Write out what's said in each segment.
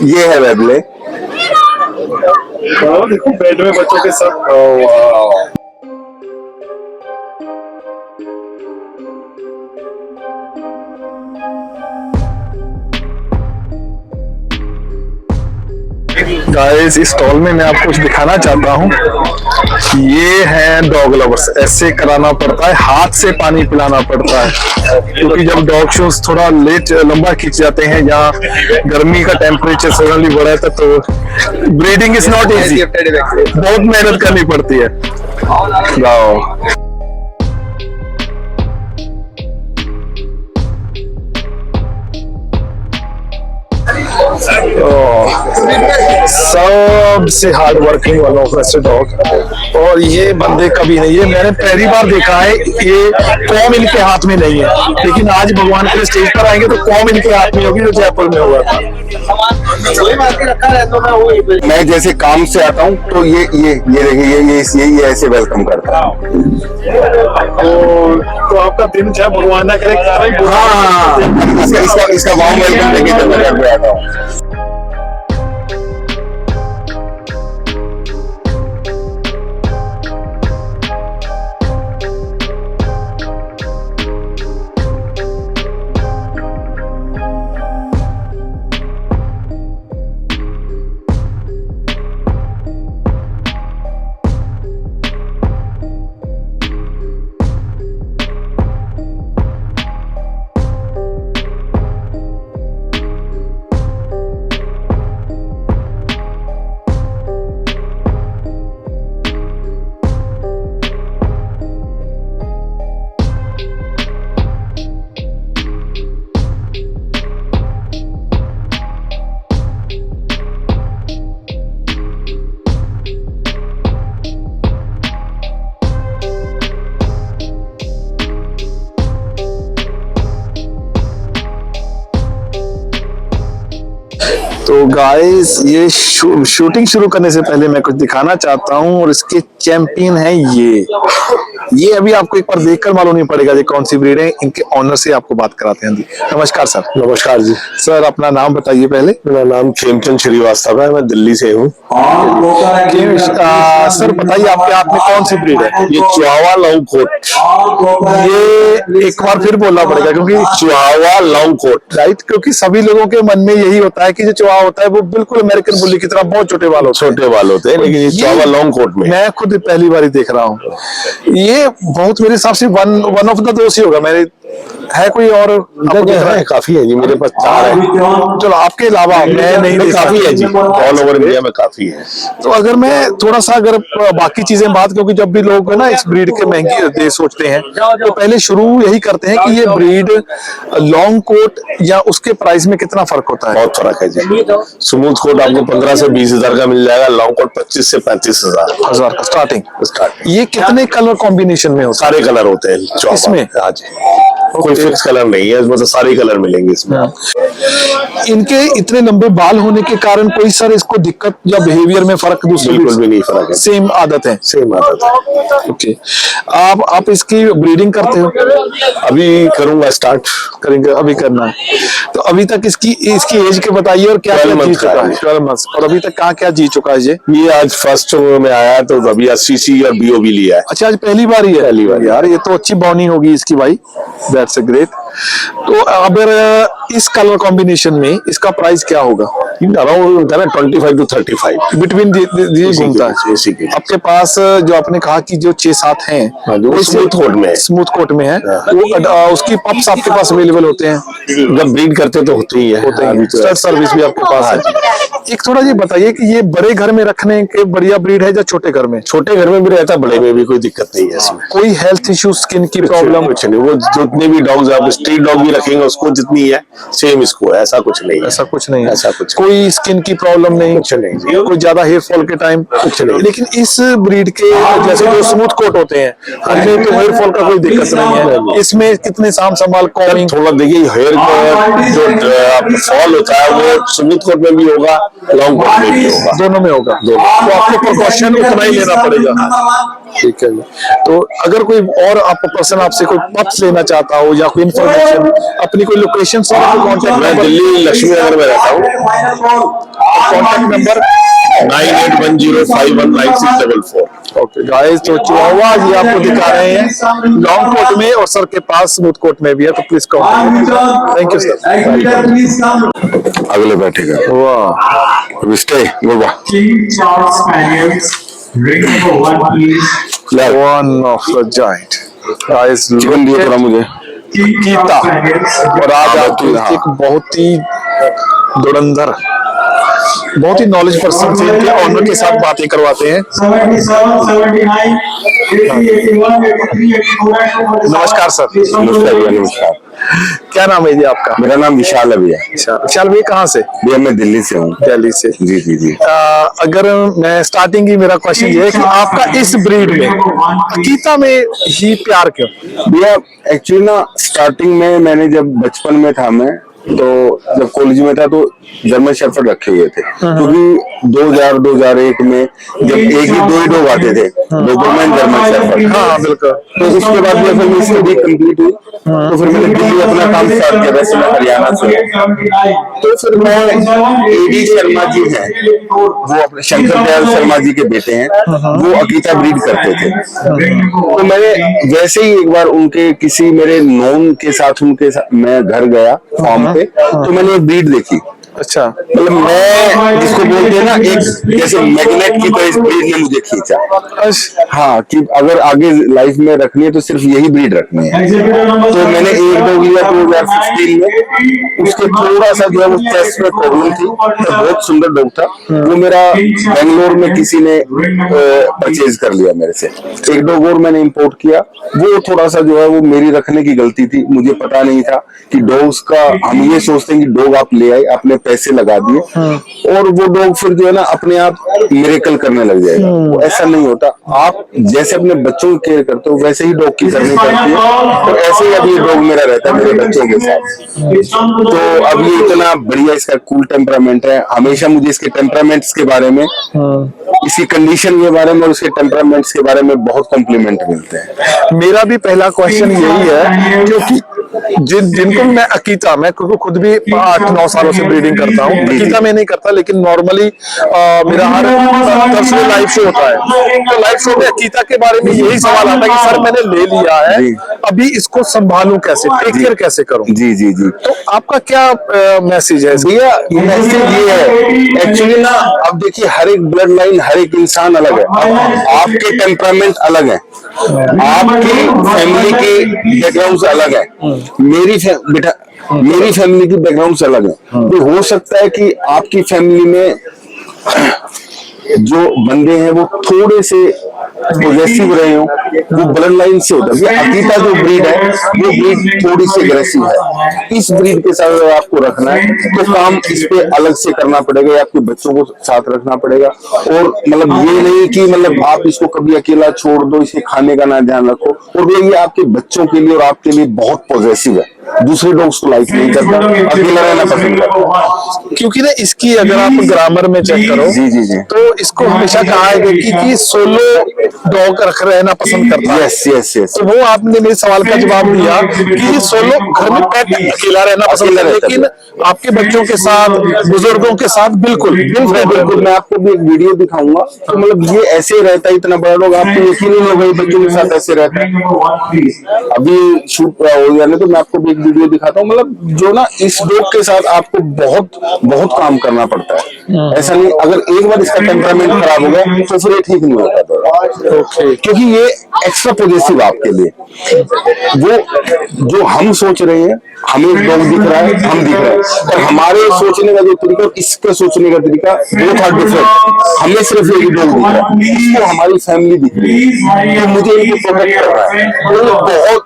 ये है वेबले। देखो बेड में बच्चों के साथ। गाइस, इस स्टॉल में मैं आपको कुछ दिखाना चाहता हूँ। ये है डॉग लवर्स। ऐसे कराना पड़ता है, हाथ से पानी पिलाना पड़ता है, क्योंकि जब डॉग शूज थोड़ा लेट लंबा खींच जाते हैं या गर्मी का टेम्परेचर सडनली बढ़ा था, तो ब्रीडिंग इज नॉट इजी, बहुत मेहनत करनी पड़ती है। सबसे हार्ड वर्किंग वन ऑफ ऐसे डॉग, और ये बंदे कभी नहीं है। मैंने पहली बार देखा है ये कॉम इनके हाथ में नहीं है, लेकिन आज भगवान के स्टेज पर आएंगे तो कॉम इनके हाथ में होगी, जो जयपुर में हुआ था। मैं जैसे काम से आता हूँ तो ये देखिए ये ऐसे वेलकम करता है। तो आपका दिन चाहे भगवान ना करे, हाँ, इसका वार्म वेलकम देके तो मैं घर पे आता हूँ। तो गाइस, ये शूटिंग शुरू करने से पहले मैं कुछ दिखाना चाहता हूँ, और इसके चैंपियन है ये अभी आपको एक बार देखकर मालूम नहीं पड़ेगा ये कौन सी ब्रीड है। इनके ऑनर से आपको बात कराते हैं। नमस्कार सर। नमस्कार जी। सर, अपना नाम बताइए पहले। मेरा नाम खेमचंद श्रीवास्तव है, मैं दिल्ली से हूँ। सर बताइए, आपके हाथ में कौन सी ब्रीड है? ये चिहुआहुआ लॉन्ग कोट। ये एक बार फिर बोलना पड़ेगा, क्योंकि चिहुआहुआ लॉन्ग कोट, राइट, क्योंकि सभी लोगों के मन में यही होता है कि जो चिहुआहुआ होता है वो बिल्कुल अमेरिकन बुली की तरह बहुत छोटे बाल होते हैं, लेकिन ये चिहुआहुआ लॉन्ग कोट में मैं खुद पहली बार ही देख रहा हूँ। ये बहुत मेरे हिसाब से वन ऑफ द दोस्त ही होगा। मेरे है कोई और है? काफी है जी, मेरे पास 4 है। चलो, आपके अलावा मैं नहीं देखा। काफी है जी, ऑल ओवर इंडिया में काफी है। तो अगर मैं थोड़ा सा बाकी चीजें बात, क्योंकि जब भी लोग ना इस ब्रीड के महंगी दे सोचते हैं तो पहले शुरू यही करते हैं कि ये ब्रीड लॉन्ग कोट या उसके प्राइस में कितना फर्क होता है? बहुत फर्क है जी। स्मूथ कोट आपको 15 से 20 हजार का मिल जाएगा, लॉन्ग कोट 25 से 35 हजार का स्टार्टिंग। ये कितने कलर कॉम्बिनेशन में होता है? सारे कलर होते हैं इसमें। हाँ जी, कोई फिक्स कलर नहीं है, मतलब सारे कलर मिलेंगे इसमें। इनके इतने लंबे बाल होने के कारण कोई सर इसको दिक्कत या बिहेवियर में फर्क? दूसरे बिल्कुल भी नहीं फर्क है, सेम आदत है। सेम आदत है। ओके, आप इसकी ब्रीडिंग करते हो? अभी करूंगा, स्टार्ट करेंगे, अभी करना है। तो अभी तक इसकी एज के बताइए, और क्या क्या जीत चुका है? 12 मंथ्स। और अभी तक क्या जीत चुका है ये आज फर्स्ट में आया है, तो अभी सीसी और BOB लिया है। अच्छा, आज पहली बार ही है? पहली बार यार, ये तो अच्छी बॉनी होगी इसकी भाई। That's a great. तो अगर इस कलर कॉम्बिनेशन में इसका प्राइस क्या होगा? अराउंड 25 to 35 बिटवीन घूमता है। आपके पास जो आपने कहा कि जो 6-7 हैं, वो स्मूथ कोट में है, वो उसकी पप्स आपके पास अवेलेबल होते हैं? जब ब्रीड करते तो होते ही है। स्टड सर्विस भी आपके पास है? एक थोड़ा ये बताइए कि ये बड़े घर में रखने के बढ़िया ब्रीड है या छोटे घर में? छोटे घर में भी रहता है, बड़े में भी कोई दिक्कत नहीं है इसमें। कोई हेल्थ इश्यू, स्किन की प्रॉब्लम? कुछ नहीं, वो जितने भी डॉग्स आप स्ट्रीट डॉग भी रखेंगे उसको जितनी है सेम इसको, ऐसा कुछ नहीं है। ऐसा कुछ नहीं है? ऐसा कुछ कोई स्किन की प्रॉब्लम नहीं? कुछ नहीं, कोई ज्यादा हेयर फॉल के टाइम? कुछ नहीं। लेकिन इस ब्रीड के जैसे जो स्मूथ कोट होते हैं उनमें तो हेयर फॉल का कोई दिक्कत नहीं है। इसमें कितने साम संभाल कॉमिंग? थोड़ा देखिए, हेयर जो फॉल होता है वो स्मूथ कोट में भी होगा, लॉन्ग कोट में भी होगा, दोनों में होगा। तो आपको प्रिकॉशन उतना ही लेना पड़ेगा। ठीक है। तो अगर कोई और पर्सन आपसे कोई पप्स लेना चाहता हो या कोई इन्फॉर्मेशन, अपनी कोई लोकेशन से मैं दिल्ली लक्ष्मी नगर में रहता हूँ, कॉन्टेक्ट नंबर 9810519644। ओके गाइस, तो चिहुआहुआ ये आपको दिखा रहे हैं लॉन्ग कोट में और सर के पास स्मूथ कोट में भी है, तो please contact. Thank you sir. अगले बैठेगा। वाह, stay good. King Charles Spaniels, ring number 1 please. One of the giant guys, chicken दिया थोड़ा मुझे। King कीता। Charles Spaniels, और आज हाँ, आपको हाँ। एक बहुत ही धुरंधर, बहुत ही नॉलेज पर्सन से इनके ऑनर के साथ बातें करवाते हैं। 77, 79, 80, 81, 83, 84। नमस्कार सर। नमस्कार भैया, नमस्कार। क्या नाम है जी आपका? मेरा नाम विशाल है भैया। विशाल भैया कहाँ से? भैया मैं दिल्ली से हूँ। दिल्ली से। जी जी जी। अगर मैं स्टार्टिंग ही, मेरा क्वेश्चन ये है कि आपका इस ब्रीड में, अकीता में ही प्यार क्यों? भैया एक्चुअली ना स्टार्टिंग में मैंने जब बचपन में था, मैं तो जब कॉलेज में था तो जर्मन शेफर्ड रखे हुए थे, क्योंकि 2001 में जब एक ही दो ही डॉग आते थे, डोबरमैन जर्मन शेफर्ड। हाँ बिल्कुल। तो उसके बाद में फिर मेरी स्टडी कंप्लीट हुई, तो फिर मैंने दिल्ली अपना काम स्टार्ट किया। वैसे मैं हरियाणा से हूँ। तो फिर मैं एडी शर्मा जी हैं, वो अपने शंकर दयाल शर्मा जी के बेटे हैं, वो अकीता ब्रीड करते थे। तो मैंने वैसे ही एक बार उनके किसी मेरे नॉन के साथ मैं घर गया फार्म पे, तो मैंने एक ब्रीड देखी। अच्छा, मतलब मैं जिसको बोलते हैं ना, एक जैसे मैग्नेट की तरह इस ब्रीड ने मुझे खींचा। हाँ, कि अगर आगे लाइफ में रखनी है तो सिर्फ यही ब्रीड रखनी है। तो मैंने एक डॉग लिया 2016 में। उसके थोड़ा सा जो है वो चेस्ट में प्रॉब्लम थी, तो बहुत सुंदर डॉग था वो। मेरा बेंगलोर में किसी ने परचेज कर लिया मेरे से। एक डॉग और मैंने इंपोर्ट किया, वो थोड़ा सा जो है वो मेरी रखने की गलती थी। मुझे पता नहीं था कि डॉग्स का, हम ये सोचते हैं कि डॉग आप ले आए, आपने पैसे लगा दिए और वो डॉग फिर जो है ना अपने आप मिरेकल करने लग जाएगा। वो ऐसा नहीं होता। आप जैसे अपने बच्चों की केयर करते हो वैसे ही डॉग की करनी पड़ती है। और ऐसे ही अब ये डॉग मेरा रहता है मेरे बच्चों के साथ। तो अब ये इतना बढ़िया इसका कूल टेम्परामेंट है। हमेशा मुझे इसके टेम्परामेंट्स के बारे में, इसकी कंडीशन के बारे में और उसके टेम्परामेंट्स के बारे में बहुत कॉम्प्लीमेंट मिलते हैं। मेरा भी पहला क्वेश्चन यही है, क्योंकि जिनको मैं अकीता, मैं क्योंकि खुद भी 8-9 सालों से ब्रीडिंग करता हूँ। अकीता में नहीं करता, लेकिन नॉर्मली मेरा हर थर्सडे लाइव शो होता है, तो लाइव शो में अकीता के बारे में यही सवाल आता है कि सर मैंने ले लिया है, अभी इसको संभालूं कैसे, टेक केयर कैसे करूं? जी जी जी। तो आपका क्या मैसेज है भैया? मैसेज ये है एक्चुअली ना, अब देखिए हर एक ब्लड लाइन, हर एक इंसान अलग है। आपके टेम्परामेंट अलग है, आपकी फैमिली की बैकग्राउंड अलग है, मेरी फैमिली की बैकग्राउंड से अलग है। तो हो सकता है कि आपकी फैमिली में जो बंदे हैं वो थोड़े से पॉजिटिव रहे हो, वो ब्लड लाइन से होता है। अकीता जो ब्रीड है वो ब्रीड थोड़ी सी अग्रेसिव है। इस ब्रीड के साथ अगर आपको रखना है तो काम इस पे अलग से करना पड़ेगा, या आपके बच्चों को साथ रखना पड़ेगा। और मतलब ये नहीं कि मतलब आप इसको कभी अकेला छोड़ दो, इसके खाने का ना ध्यान रखो। और ये आपके बच्चों के लिए और आपके लिए बहुत पॉजिटिव है। दूसरे डॉग्स को लाइक नहीं करता, अकेला रहना पसंद करता। क्योंकि ना इसकी अगर आप ग्रामर में चेक करो, जी जी जी, तो इसको हमेशा कहा है कि सोलो डॉग रख रहना पसंद करता है। Yes yes yes. तो वो आपने मेरे सवाल का जवाब दिया कि ये सोलो घर में पेट अकेला रहना पसंद है, लेकिन आपके बच्चों के साथ, बुजुर्गों के साथ बिल्कुल बिल्कुल। मैं आपको भी एक वीडियो दिखाऊंगा, तो मतलब ये ऐसे रहता है, इतना बड़ा डॉग, आपको यकीन नहीं होगा ये बच्चों के साथ ऐसे रहता है। अभी शूट हो जाने तो मैं आपको भी एक वीडियो दिखाता हूँ। मतलब जो ना इस डॉग के साथ आपको बहुत बहुत काम करना पड़ता है। ऐसा नहीं, अगर एक बार इसका टेम्परामेंट खराब हो गया तो फिर ये ठीक नहीं होता। क्योंकि ये एक्स्ट्रा पॉजिटिव आपके लिए, वो जो हम सोच रहे हैं, हमें एक डॉग दिख रहा है, हम दिख रहे हैं, और हमारे सोचने का जो तरीका और इसका सोचने का तरीका वो था डिफरेंट। हमें सिर्फ एक डॉग दिख रहा है, इसको हमारी फैमिली दिख रही है, तो मुझे इनको प्रोटेक्ट कर रहा है। बहुत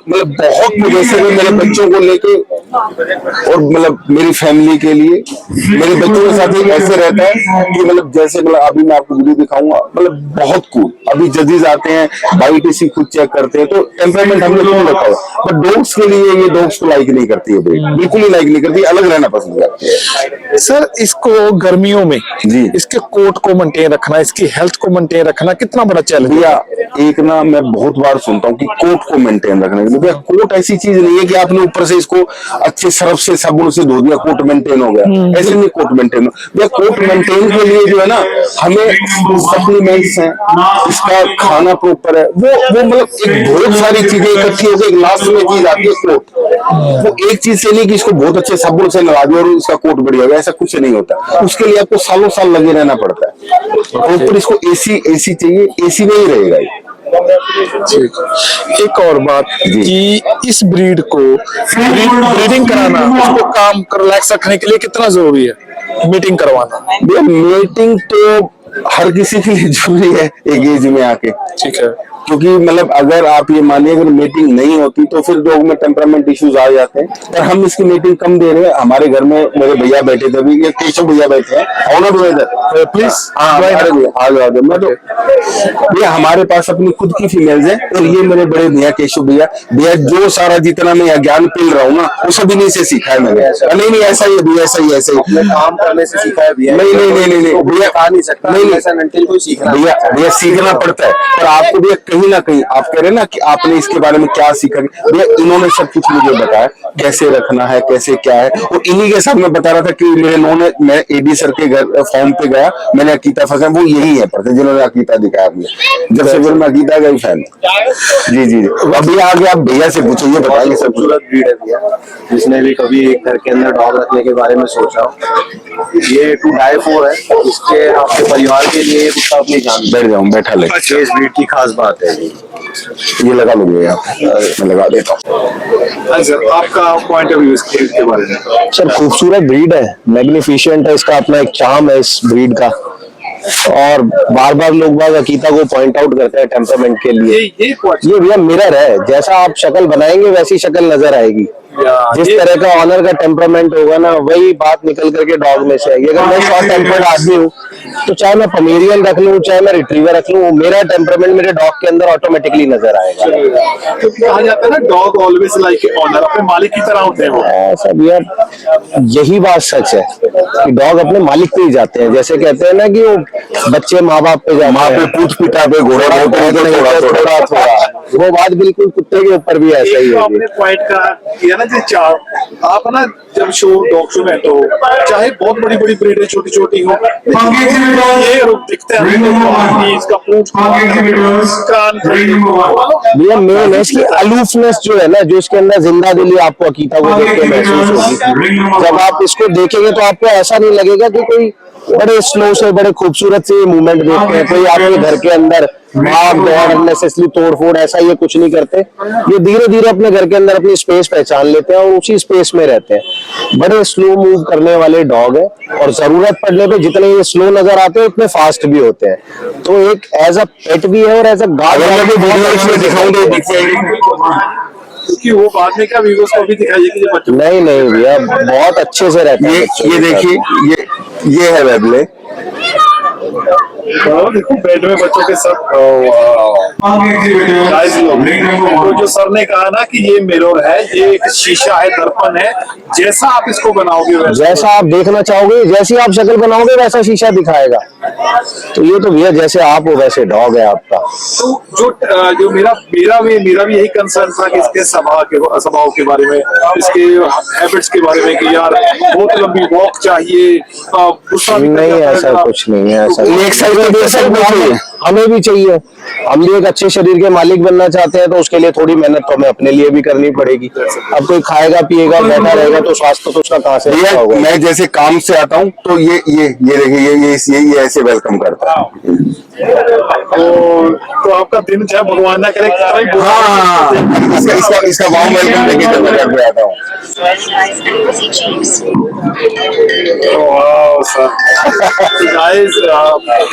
पॉजिटिव है मेरे बच्चों को लेके, और मतलब मेरी फैमिली के लिए, मेरे बच्चों के साथ ही ऐसे रहता है कि मतलब जैसे, मतलब अभी मैं आपको वीडियो दिखाऊंगा, मतलब बहुत कूल। अभी कभी जजेस आते हैं बाइट इसी खुद चेक करते हैं, तो टेम्परामेंट हमने क्यों रखा हुआ। बट डॉग्स के लिए ये डॉग्स को लाइक नहीं करती है ब्रीड, बिल्कुल ही लाइक नहीं करती, अलग रहना पसंद करती है। सर इसको गर्मियों में जी। इसके कोट को मेंटेन रखना, इसकी हेल्थ को मेंटेन रखना कितना बड़ा चैलेंज है। भैया एक ना मैं बहुत बार सुनता हूँ कि कोट को मेंटेन रखने के लिए, भैया कोट ऐसी चीज नहीं है कि आपने ऊपर से इसको अच्छे सर्फ से साबुन से धो दिया कोट मेंटेन हो गया, ऐसे नहीं कोट मेंटेन। भैया कोट मेंटेन के लिए जो है ना हमें सप्लीमेंट्स हैं, इसका खाना प्रॉपर है, वो मतलब एक बहुत सारी चीजें इकट्ठी होकर एक लास्ट में चीज आती है कोट। वो एक चीज से नहीं कि इसको बहुत अच्छे साबुन से नहा दिया और इसका कोट बढ़िया हो गया, ऐसा कुछ नहीं होता। उसके लिए आपको सालों साल लगे रहना पड़ता है। प्रॉपर इसको एसी चाहिए, एसी में ही रहेगा ये। एक और बात कि इस ब्रीड को ब्रीडिंग कराना, उसको काम कर रिलैक्स रखने के लिए कितना जरूरी है मीटिंग करवाना। भैया मीटिंग तो हर किसी के लिए जरूरी है एक एज में आके, ठीक है, क्योंकि मतलब अगर आप ये मानिए अगर मीटिंग नहीं होती तो फिर डॉग में टेम्परामेंट इश्यूज आ जाते हैं। पर हम इसकी मीटिंग कम दे रहे हैं। हमारे घर में मेरे भैया बैठे थे, अभी ये केशव भैया बैठे हैं, ऑनर ब्रदर प्लीज आ जाओ। मैं तो भैया हमारे पास अपनी खुद की फीमेल्स है और ये मेरे बड़े भैया केशव भैया जो सारा जितना मैं ज्ञान पिल रहा हूँ ना वो सब इन्हीं से सीखा है मैंने। नहीं ऐसा ही है भैया, ऐसा ही काम करने से सीखा है भैया। नहीं भैया आ नहीं सकता, भैया सीखना पड़ता है। पर आपको भैया कहीं ना कहीं आप कह रहे हैं ना कि आपने इसके बारे में क्या सीखा, भैया इन्होंने सब कुछ मुझे बताया कैसे रखना है, कैसे क्या है। और इन्हीं के साथ मैं बता रहा था कि मेरे नॉन मैं एडी सर के घर फॉर्म पे गया, मैंने अकीता फंसा, वो यही है पढ़ते जिन्होंने अकीता दिखाया मुझे, जब से फिर मैं अकीता का ही फैन। जी अभी आगे आप भैया से पूछो, ये बताएंगे सब। खूबसूरत ब्रीड है भैया, जिसने भी कभी एक घर के अंदर डॉग रखने के बारे में सोचा हो, ये टू डाई फॉर है। इसके आपके परिवार के लिए कुत्ता अपनी जान। बैठ जाऊँ, बैठा ले। ये इस ब्रीड की खास बात है जी। ये लगा लो भैया, मैं लगा देता हूँ। सर आपका पॉइंट ऑफ व्यू इसके बारे में। सर खूबसूरत ब्रीड है, मैग्निफिशिएंट है, इसका अपना एक चार्म है इस ब्रीड का। और बार बार लोग बाग अकीता को पॉइंट आउट करते हैं टेम्परामेंट के लिए। ये भैया मिरर है, जैसा आप शक्ल बनाएंगे वैसी शक्ल नजर आएगी। जिस तरह का ऑनर का टेम्परामेंट होगा ना वही बात निकल करके डॉग में से आएगी। अगर मैं शॉर्ट टेम्पर्ड आदमी हूँ तो चाहे मैं पमेरियन रख लूँ चाहे मैं रिट्रीवर रख लूँ, मेरा टेम्परामेंट मेरे डॉग के अंदर ऑटोमेटिकली नजर आएगा। तो कहा जाता है ना dog always like a owner, अपने मालिक की तरह होते हैं वो। ऐसा भैया यही बात सच है कि डॉग अपने मालिक पे ही जाते हैं। जैसे कहते हैं ना कि वो बच्चे माँ बाप पे जाते हैं, पे पूछ पिटा पे घोड़ा थोड़ा वो बात बिल्कुल कुत्ते के ऊपर भी ऐसा ही है। आपने पॉइंट का किया ना कि चार आप ना जब शो डॉग शो में तो चाहे बहुत बड़ी बड़ी ब्रीड है छोटी छोटी हो, ये रूप दिखते हैं इसका पूंछ कान। भैया मेन है इसकी अलूफनेस जो है ना, जो इसके अंदर जिंदा दिली आपको अकीता को देख के महसूस होगी। जब आप इसको देखेंगे तो आपको ऐसा नहीं लगेगा कि कोई बड़े स्लो से बड़े खूबसूरत से मूवमेंट देखते हैं, कोई आपके घर के अंदर भाग दौड़ अननेसेसरी तोड़ फोड़ ऐसा ये कुछ नहीं करते। ये धीरे धीरे अपने घर के अंदर अपनी स्पेस पहचान लेते हैं और उसी स्पेस में रहते हैं। बड़े स्लो मूव करने वाले डॉग है और जरूरत पड़ने पे जितने ये स्लो नजर आते हैं उतने फास्ट भी होते हैं। तो एक एज अ पेट भी है और एज अ गार्ड क्योंकि वो बाद में क्या व्यूअर्स को भी दिखाइए कि बच्चों। नहीं भैया बहुत अच्छे से रहते हैं। ये देखिए ये है वेबले, देखो बेड में बच्चों के साथ। तो जो सर ने कहा ना कि ये मिरर है, ये एक शीशा है, दर्पण है, जैसा आप इसको बनाओगे जैसा आप देखना चाहोगे, जैसी आप शक्ल बनाओगे वैसा शीशा दिखाएगा। तो ये तो भैया जैसे आप हो वैसे डॉग है आपका। तो जो मेरा भी यही कंसर्न था कि इसके स्वभाव के बारे में, इसके हैबिट्स के बारे में कि यार बहुत लंबी वॉक चाहिए, गुस्सा भी नहीं ऐसा कुछ नहीं है। ऐसा हमें भी चाहिए, हम भी एक अच्छे शरीर के मालिक बनना चाहते हैं तो उसके लिए थोड़ी मेहनत तो हमें अपने लिए भी करनी पड़ेगी। अब कोई खाएगा पिएगा बैठा रहेगा तो स्वास्थ्य तो उसका कहाँ से अच्छा होगा। मैं जैसे काम से आता हूँ तो ये देखिए ये ऐसे वेलकम करता है। तो आपका दिन चाहे भगवान ना करे इसका वार्म वेलकम देके तो मैं घर पे आता हूँ।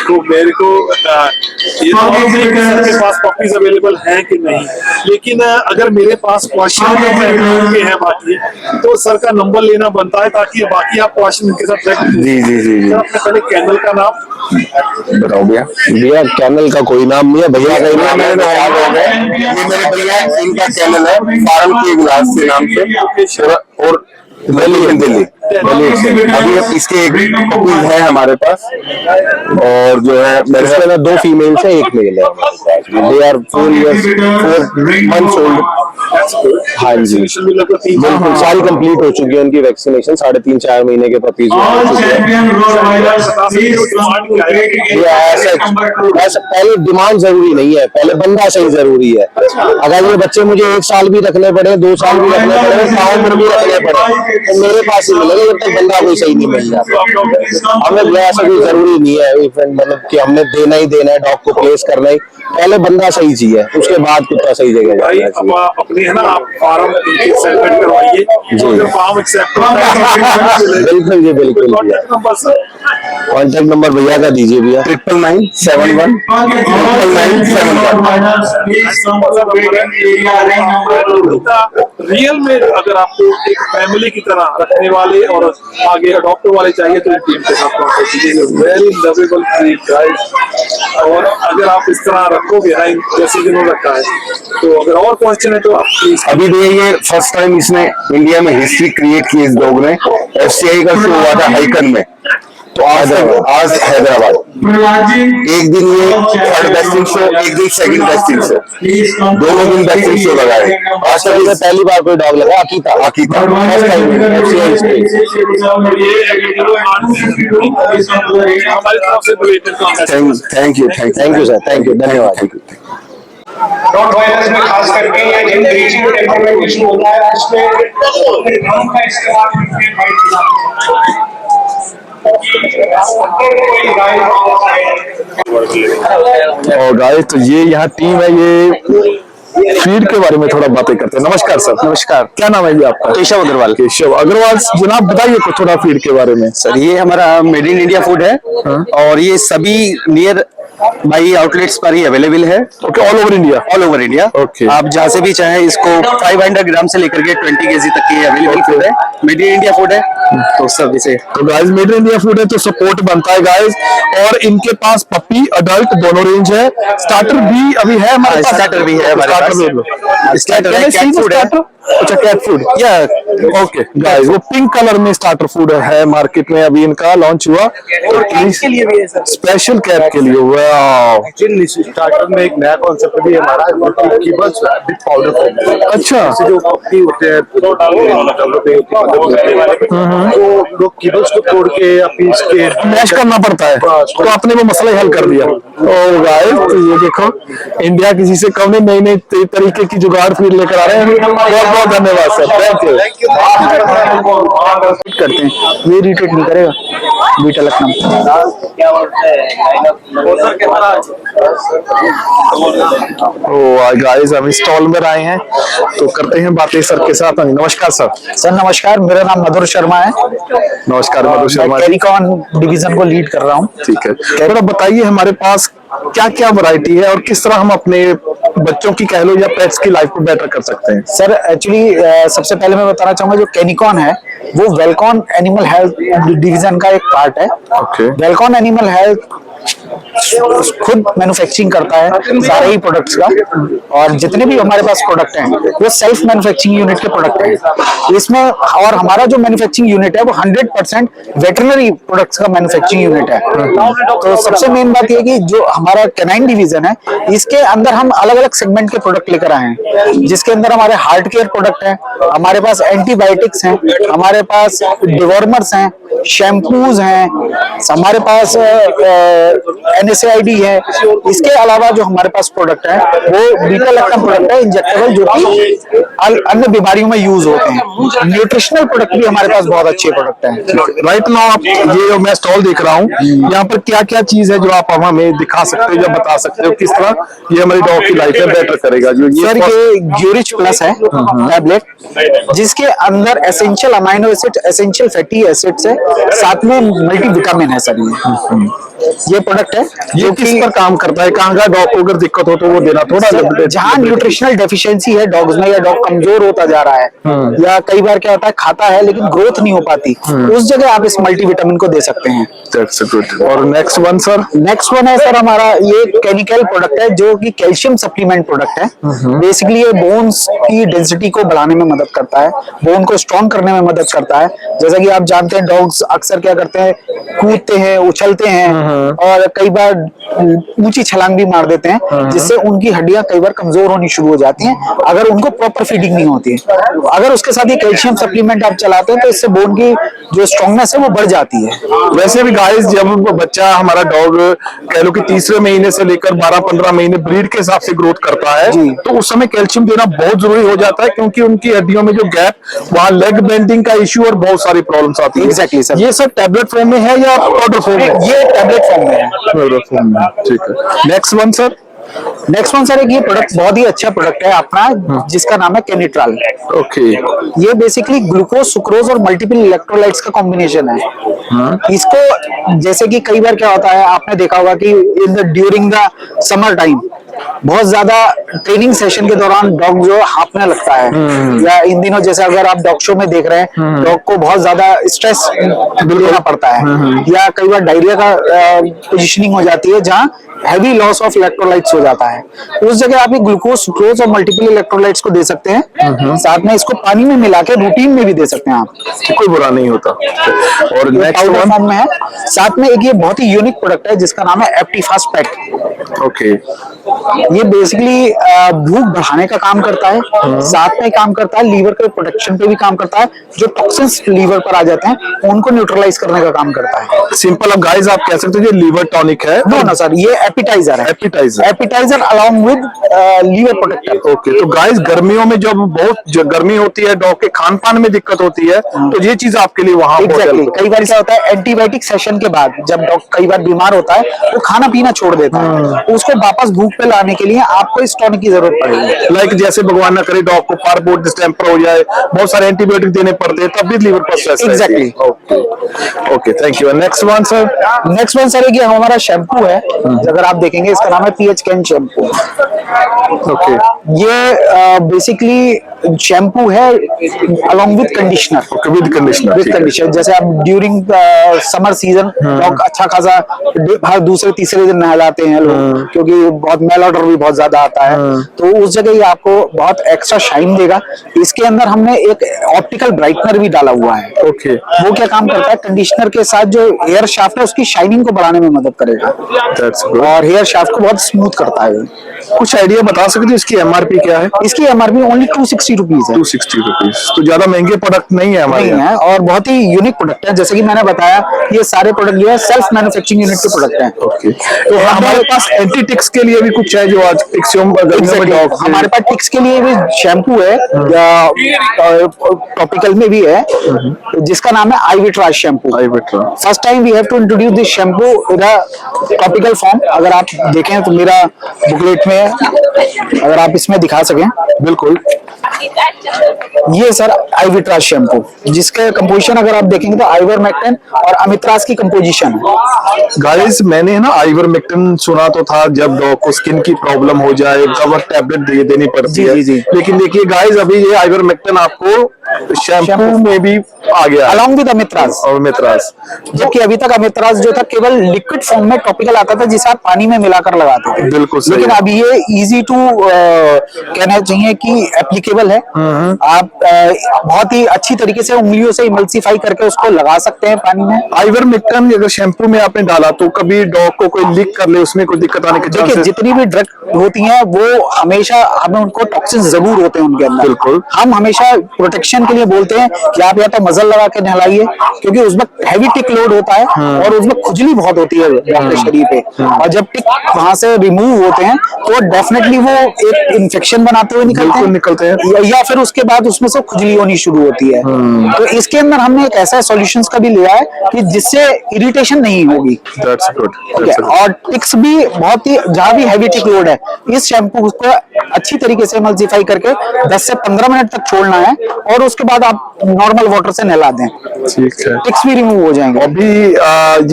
तो मेरे को ये तो के पास पपीज अवेलेबल हैं कि नहीं, लेकिन अगर मेरे पास क्वेश्चन हैं बाकी तो सर का नंबर लेना बनता है ताकि बाकी आप क्वेश्चन इनके साथ जी अपने पहले कैनल का नाम बताओ भैया। भैया कैनल का कोई नाम नहीं है, भैया का ही नाम है। ये मेरे भैया, इनका चैनल है फार्म के ग्लास के नाम से, और दिल्ली। अभी इसके एक कपल है हमारे पास, और जो है मेरे इसके अंदर 2 फीमेल्स है, 1 मेल है। They are 4 years 4 months old। हाँ जी, बिल्कुल सारी कंप्लीट हो चुकी है उनकी वैक्सीनेशन। 3.5-4 महीने के पपीज हो All चुके हैं। champion Rottweilers, please come to take ये ऐसा पहले डिमांड जरूरी नहीं है, पहले बंदा सही जरूरी है। अगर ये बच्चे मुझे 1 साल भी रखने पड़े, 2 साल भी रखने पड़े, 1 साल भी रखने पड़े, तो मेरे पास ही मिलेगा जब तक बंदा कोई सही नहीं मिल जाता। हमें जो ऐसा कोई जरूरी नहीं है मतलब कि हमने देना ही देना है, डॉग को प्लेस करना ही, पहले बंदा सही चाहिए, उसके बाद कुत्ता सही जगह भाई जाना अब चाहिए। अपने है ना, आप फार्म एक्सेप्ट करवाइए, जो फार्म एक्सेप्ट होता है। बिल्कुल जी, बिल्कुल भैया। Contact number sir contact number भैया का दीजिए भैया। 9991 रियल में अगर आपको एक फैमिली की तरह रखने वाले और आगे अडॉप्टर वाले चाहिए तो टीम के साथ कांटेक्ट कीजिए। वेरी लवेबल ब्रीड गाइस, और अगर आप इस तरह रखोगे ना जैसे जिन्होंने रखा है, तो अगर और क्वेश्चन है तो आप प्लीज। अभी भी ये फर्स्ट टाइम इसने इंडिया में हिस्ट्री क्रिएट की इस डॉग ने। FCI का शो हुआ था हाइकन में, तो आज हैदराबाद एक दिन ये 3rd बेस्टिंग शो, एक दिन 2nd बेस्टिंग शो, दोनों दिन बेस्टिंग शो लगाए। आज तक इसमें पहली बार कोई डॉग लगा Akita. First time FCI stage. हमारी तरफ से related contact। Thank you sir, thank you, धन्यवाद। Rottweilers में खास करके ये जिन ब्रीडिंग टेम्परमेंट इशू होता है उसमें ड्रम का इस्तेमाल करके फाइट और गाइस तो ये यहाँ टीम है, ये फीड के बारे में थोड़ा बातें करते हैं। नमस्कार सर। नमस्कार, क्या नाम है जी आपका? केशव अग्रवाल। केशव अग्रवाल जनाब, बताइए कुछ थोड़ा फीड के बारे में। सर ये हमारा मेड इन इंडिया फूड है, और ये सभी नियर बाई आउटलेट्स पर ही अवेलेबल है। Okay, all over India. All over India. Okay. आप जहाँ से भी चाहें, इसको 500 ग्राम से लेकर के 20 kg तक की अवेलेबल फूड है, मेड इन इंडिया फूड है। तो सब इसे तो guys made in India food है तो सपोर्ट बनता है गाइस। और इनके पास पपी अडल्ट दोनों रेंज है। स्टार्टर भी अभी है हमारे पास। स्टार्टर भी है हमारे पास। स्टार्टर है, कैट फूड है। अच्छा, कैट फूड या ओके गाइस, वो पिंक कलर में स्टार्टर फूड है मार्केट में, अभी इनका लॉन्च हुआ। के लिए भी है सर। स्पेशल कैट के लिए हुआ। एक्चुअली स्टार्टर में एक नया कॉन्सेप्ट भी है हमारा, कीबल्स विद पाउडर। अच्छा, जैसे जो पप्पी होते हैं तो लोग कीबल्स को तोड़ के या पीस के मैश करना पड़ता है, तो आपने वो मसला ही हल कर दिया। ओ गाइस, तो ये देखो इंडिया किसी से कम नहीं, नई तरीके की जुगाड़ फीड लेकर आ रहे हैं। बहुत बहुत धन्यवाद सर, थैंक यू। करते हैं, ये रिट्रीट नहीं करेगा बीटा लखनऊ। ओ गाइस, हम स्टॉल में आए हैं तो करते हैं बातें सर के साथ। नमस्कार सर। सर नमस्कार, मेरा नाम मधुर शर्मा है। नमस्कार मधु शर्मा। मैं कैनिकॉन डिवीजन को लीड कर रहा हूँ। ठीक है, थोड़ा बताइए हमारे पास क्या क्या वैरायटी है और किस तरह हम अपने बच्चों की कह लो या पेट्स की लाइफ को बेटर कर सकते हैं। सर एक्चुअली सबसे पहले मैं बताना चाहूंगा, जो कैनिकॉन है वो वेलकॉन एनिमल हेल्थ डिवीजन का एक पार्ट है। ओके। वेलकॉन एनिमल हेल्थ खुद मैन्युफैक्चरिंग करता है सारे ही प्रोडक्ट्स का, और जितने भी हमारे पास प्रोडक्ट हैं वो सेल्फ मैन्युफैक्चरिंग यूनिट के प्रोडक्ट हैं इसमें। और हमारा जो मैन्युफैक्चरिंग यूनिट है वो 100% वेटरनरी प्रोडक्ट्स का मैन्युफैक्चरिंग यूनिट है। तो सबसे मेन बात ये कि जो हमारा कैनाइन डिवीजन है, इसके अंदर हम अलग अलग सेगमेंट के प्रोडक्ट लेकर आए हैं, जिसके अंदर हमारे हार्ट केयर प्रोडक्ट हैं, हमारे पास एंटीबायोटिक्स हैं, हमारे पास डिवॉर्मर्स हैं, शैम्पूज हैं, हमारे पास NSAID है। इसके अलावा जो हमारे पास प्रोडक्ट है वो बीटा लैक्टम प्रोडक्ट है, इंजेक्टेबल, जो कि अन्य बीमारियों में यूज होते हैं। न्यूट्रिशनल प्रोडक्ट भी हमारे पास बहुत अच्छे प्रोडक्ट हैं। राइट नाउ आप ये जो मैं स्टॉल देख रहा हूँ, यहाँ पर क्या क्या चीज है जो आप हमें दिखा सकते हो या बता सकते हो, किस तरह ये हमारी डॉग की लाइफ में बेटर करेगा। जो सर ये ग्यूरिच प्लस है टैबलेट, जिसके अंदर essential amino acid, essential fatty acids है, साथ में मल्टी विटामिन है सर ये प्रोडक्ट है ये किस पर काम करता है? कहाँ का डॉग को अगर दिक्कत हो तो वो देना थोड़ा जहाँ न्यूट्रिशनल डेफिशिएंसी है डॉग्स में, या डॉग कमजोर होता जा रहा है, या कई बार क्या होता है खाता है लेकिन ग्रोथ नहीं हो पाती, उस जगह आप इस मल्टीविटामिन को दे सकते हैं। That's good. और next one sir? Next one है सर हमारा ये केमिकल प्रोडक्ट है जो कि कैल्शियम सप्लीमेंट प्रोडक्ट है। बेसिकली ये बोन्स की डेंसिटी को बढ़ाने में मदद करता है, बोन को स्ट्रॉन्ग करने में मदद करता है। जैसा कि आप जानते हैं डॉग्स अक्सर क्या करते हैं, कूदते हैं, उछलते हैं और कई बार ऊंची छलांग भी मार देते हैं, जिससे उनकी हड्डियां कई बार कमजोर होनी शुरू हो जाती हैं अगर उनको प्रॉपर फीडिंग नहीं होती है। अगर उसके साथ ये कैल्शियम सप्लीमेंट आप चलाते हैं तो इससे बोन की जो स्ट्रॉन्गनेस है वो बढ़ जाती है। वैसे भी गाइस जब बच्चा हमारा डॉग कह लो कि तीसरे महीने से लेकर 12-15 महीने ब्रीड के हिसाब से ग्रोथ करता है तो उस समय कैल्शियम देना बहुत जरूरी हो जाता है, क्योंकि उनकी हड्डियों में जो गैप, वहाँ लेग बेंडिंग का इश्यू और बहुत सारी प्रॉब्लम्स आती है। Exactly sir. ये सब टैबलेट फॉर्म में है या पाउडर फॉर्म में? ये टैबलेट फॉर्म में है। टैबलेट फॉर्म में, ठीक है। Next one sir? Next one sir एक ये प्रोडक्ट बहुत ही अच्छा प्रोडक्ट है अपना, जिसका नाम है केनिट्रॉल। ओके। ये बेसिकली ग्लूकोज, सुक्रोज और मल्टीपल इलेक्ट्रोलाइट्स का कॉम्बिनेशन है। इसको जैसे कि कई बार क्या होता है, आपने देखा होगा कि ड्यूरिंग द समर टाइम बहुत ज्यादा ट्रेनिंग सेशन के दौरान डॉग जो हांफने लगता है, या इन दिनों जैसे अगर आप डॉग शो में देख रहे हैं डॉग को बहुत ज्यादा स्ट्रेस लेना पड़ता है, या कई बार डायरिया का पोजिशनिंग हो जाती है जहाँ हैवी लॉस ऑफ इलेक्ट्रोलाइट्स हो जाता है। उस जगह आप ये ग्लूकोज, सुक्रोज और मल्टीपल इलेक्ट्रोलाइट्स को दे सकते हैं। साथ में इसको पानी में मिला के रूटीन में भी दे सकते हैं आप, कोई बुरा नहीं होता। और नेक्स्ट पाउडर वन? फॉर्म में है। साथ में एक ये बहुत ही यूनिक प्रोडक्ट है जिसका नाम है एप्टीफास्ट पैक। ओके। ये बेसिकली भूख बढ़ाने का काम करता है, साथ में काम करता है लीवर के प्रोटेक्शन पे भी काम करता है। जो टॉक्सिन्स लीवर पर आ जाते हैं उनको न्यूट्रलाइज करने का काम करता है। सिंपल अब गाइस आप कह सकते हो ये लीवर टॉनिक है? नो सर, ये एपिटाइजर है। Appetizer along with liver protector. Okay. तो गाइस गर्मियों में जब बहुत गर्मी होती है, डॉग के खान पान में दिक्कत होती है, तो ये चीज आपके लिए वहां एग्जैक्टली। कई बार क्या होता है एंटीबायोटिक सेशन के बाद जब डॉग कई बार बीमार होता है वो खाना पीना छोड़ देता है, तो उसको वापस भूख पे लाने के लिए आपको इस टॉनिक की जरूरत पड़ेगी। लाइक जैसे भगवान ना करे डॉग को पारपोर्ट डिस्टेम्पर हो जाए, बहुत सारे एंटीबायोटिक देने पड़ते हैं, तब भी लीवर पर stress. Exactly. Okay, thank you. Next one sir? Next one sir ये हमारा शैम्पू है, अगर आप देखेंगे इसका नाम है पीएच कैन शैम्पू। ओके। ये बेसिकली शैम्पू है along with conditioner. With conditioner. With conditioner. जैसे आप ड्यूरिंग समर सीजन डॉग अच्छा खासा हर दूसरे तीसरे दिन नहलाते हैं लोग, क्योंकि बहुत मेल ऑर्डर भी बहुत ज्यादा आता है, तो उस जगह ये आपको बहुत एक्स्ट्रा शाइन देगा। इसके अंदर हमने एक ऑप्टिकल ब्राइटनर भी डाला हुआ है। ओके। वो क्या काम करता है, कंडीशनर के साथ जो हेयर शाफ्ट है उसकी शाइनिंग को बढ़ाने में मदद करेगा और हेयर शाफ्ट को बहुत स्मूथ करता है। कुछ आइडिया बता सकते हो इसकी एमआरपी क्या है? इसकी एमआरपी ओनली 260 रुपीज है। 260 रुपीज, तो ज्यादा महंगे प्रोडक्ट नहीं है हमारे नहीं है, और बहुत ही यूनिक प्रोडक्ट है। जैसे कि मैंने बताया ये सारे प्रोडक्ट जो है सेल्फ मैन्युफैक्चरिंग यूनिट के प्रोडक्ट हैं। ओके। तो हमारे पास एंटी टिक्स के लिए भी कुछ है जो आज हमारे पास टिक्स के लिए भी शैम्पू है, टॉपिकल में भी है, जिसका नाम है आईविट्राज shampoo. First time we have to introduce this shampoo in a topical form. अगर आप देखें तो मेरा बुकलेट में अगर आप इसमें दिखा सकें, बिल्कुल। ये सर आईविट्राज शैम्पू, जिसका कंपोजिशन अगर आप देखेंगे तो आइवरमेक्टिन और अमित्राज की कंपोजिशन है। गाइस मैंने ना आइवरमेक्टिन सुना तो था जब डॉग को स्किन की प्रॉब्लम हो जाए तब टैबलेट देनी पड़ती है। लेकिन देखिए गाइस अभी ये आइवरमेक्टिन आपको शैम्पू में भी आ गया अलॉन्ग विद अमित्राज। और अमित्राज, जबकि अभी तक अमित्राज जो था केवल लिक्विड फॉर्म में टॉपिकल आता था जिसे आप पानी में मिलाकर लगाते थे। बिल्कुल सही। लेकिन अभी ये इजी टू कहना चाहिए कि एप्लीकेबल है। आप बहुत ही अच्छी तरीके से उंगलियों से इमल्सिफाई करके उसको लगा सकते हैं पानी में। आइवरमेक्टिन अगर शैम्पू में आपने डाला तो कभी डॉग को कोई लीक कर ले, उसमें कोई दिक्कत आने के चांसेस? देखिए जितनी भी ड्रग होती हैं वो हमेशा हमें उनको टॉक्सिन जरूर होते हैं उनके अंदर। बिल्कुल। हम हमेशा प्रोटेक्शन के लिए बोलते हैं कि आप या तो मजल लगा के नहलाइए, क्योंकि उस वक्त हैवी टिक लोड होता है और उसमें खुजली बहुत होती है आपके शरीर पे, और जब टिक वहां से रिमूव होते हैं तो डेफिनेटली वो एक इन्फेक्शन बनाते हुए निकलते हैं या फिर उसके बाद उसमें से खुजली होनी शुरू होती है। तो इसके अंदर हमने एक ऐसा सॉल्यूशंस का भी लिया है कि जिससे इरिटेशन नहीं होगी। That's good. ठीक है, और टिक्स भी बहुत ही जहां भी हैवी टिक लोड है, इस शैम्पू को अच्छी तरीके से इमल्सिफाई करके 10 से 15 मिनट तक छोड़ना है और उसके बाद आप नॉर्मल वाटर से नहला दें, ठीक है। टिक्स भी रिमूव हो जाएंगे। अभी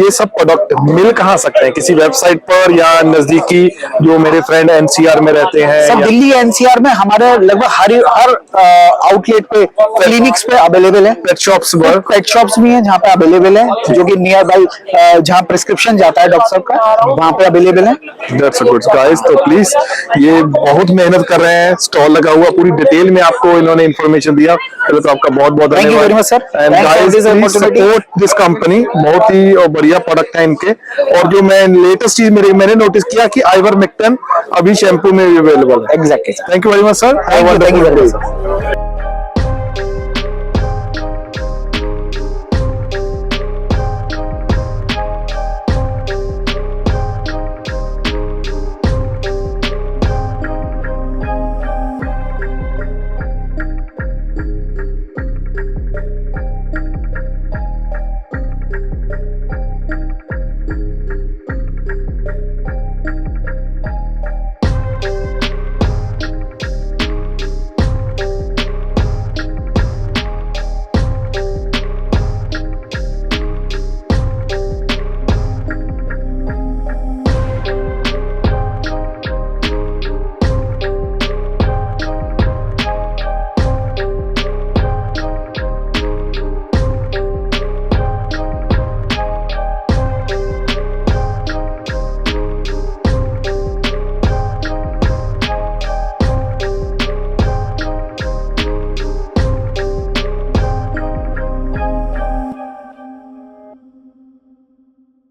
ये सब प्रोडक्ट मिल कहाँ सकते हैं, किसी वेबसाइट पर या नजदीकी जो मेरे फ्रेंड एनसीआर में रहते हैं? सब या दिल्ली एनसीआर में हमारे लगभग हर आउटलेट पे, क्लिनिक्स पे अवेलेबल है। पेट शॉप्स पर? पेट शॉप्स भी हैं जहाँ पे अवेलेबल है, जो कि नियर बाई जहाँ प्रिस्क्रिप्शन जाता है डॉक्टर साहब का, वहाँ पे अवेलेबल है। That's a good guys, तो प्लीज ये बहुत मेहनत कर रहे हैं, स्टॉल लगा हुआ, पूरी डिटेल में आपको इन्होंने इन्फॉर्मेशन दिया। पहले तो आपका बहुत बहुत Thank you very much, sir. And Thanks for guys this please opportunity. Support this company, बहुत ही बढ़िया प्रोडक्ट है इनके। और जो मैं लेटेस्ट चीज मैंने नोटिस किया कि आइवरमेक्टिन अभी शैम्पू में भी अवेलेबल है। Exactly. Thank you very much sir. Thank you very much, sir.